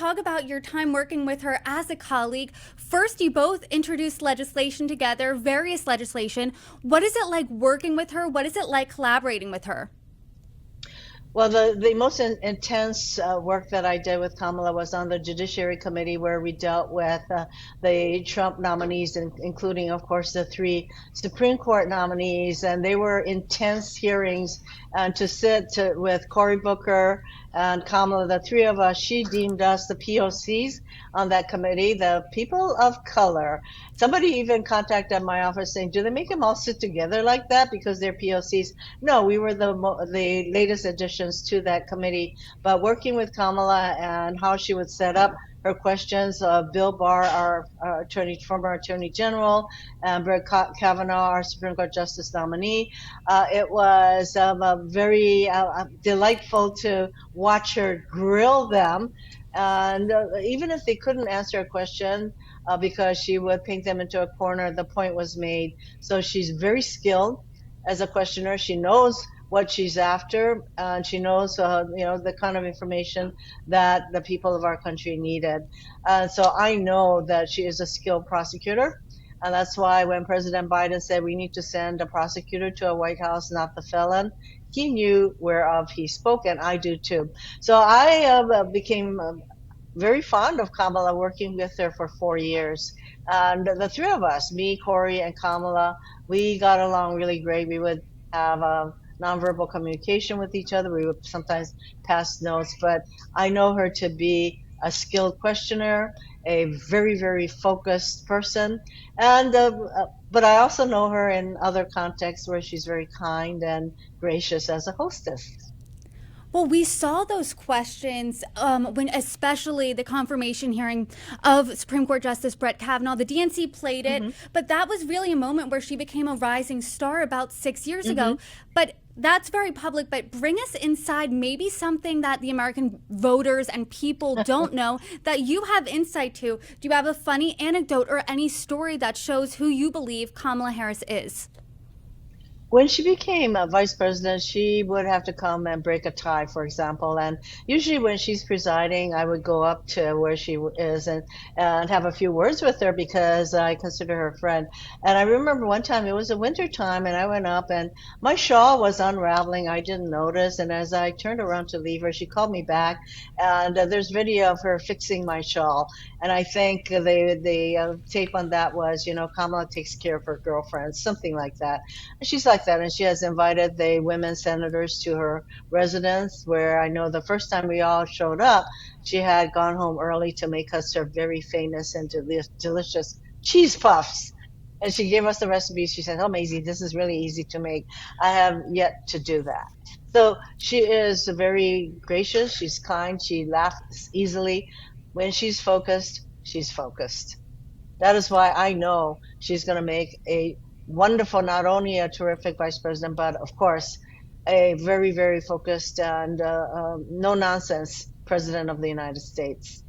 talk about your time working with her as a colleague. First, you both introduced legislation together, various legislation. What is it like working with her? What is it like collaborating with her? Well, the most intense work that I did with Kamala was on the Judiciary Committee, where we dealt with the Trump nominees, including, of course, the three Supreme Court nominees. And they were intense hearings. And to sit with Cory Booker and Kamala, the three of us, she deemed us the POCs on that committee, the people of color. Somebody even contacted my office saying, do they make them all sit together like that because they're POCs? No, we were the latest additions to that committee. But working with Kamala and how she would set up her questions, Bill Barr, our former Attorney General, and Brett Kavanaugh, our Supreme Court Justice nominee, it was very delightful to watch her grill them. And even if they couldn't answer a question, because she would paint them into a corner, the point was made. So she's very skilled as a questioner. She knows what she's after, and she knows, the kind of information that the people of our country needed. So I know that she is a skilled prosecutor. And that's why when President Biden said we need to send a prosecutor to a White House, not the felon, he knew whereof he spoke, and I do too. So I became very fond of Kamala, working with her for 4 years. And the three of us, me, Cory, and Kamala, we got along really great. We would have nonverbal communication with each other. We would sometimes pass notes, but I know her to be a skilled questioner, a very, very focused person. And but I also know her in other contexts where she's very kind and gracious as a hostess. Well, we saw those questions when, especially the confirmation hearing of Supreme Court Justice Brett Kavanaugh. The DNC played it, but that was really a moment where she became a rising star about 6 years ago. But that's very public. But bring us inside maybe something that the American voters and people don't know that you have insight to. Do you have a funny anecdote or any story that shows who you believe Kamala Harris is? When she became a vice president, she would have to come and break a tie, for example. And usually when she's presiding, I would go up to where she is and have a few words with her because I consider her a friend. And I remember one time, it was a winter time, and I went up and my shawl was unraveling. I didn't notice. And as I turned around to leave her, she called me back. And there's video of her fixing my shawl. And I think the tape on that was, Kamala takes care of her girlfriends, something like that. And she's like that, and she has invited the women senators to her residence, where I know the first time we all showed up, she had gone home early to make us her very famous and delicious cheese puffs. And she gave us the recipe. She said, "Oh, Mazie, this is really easy to make. I have yet to do that." So she is very gracious. She's kind. She laughs easily. When she's focused, she's focused. That is why I know she's going to make a wonderful, not only a terrific vice president, but of course, a very, very focused and no nonsense president of the United States.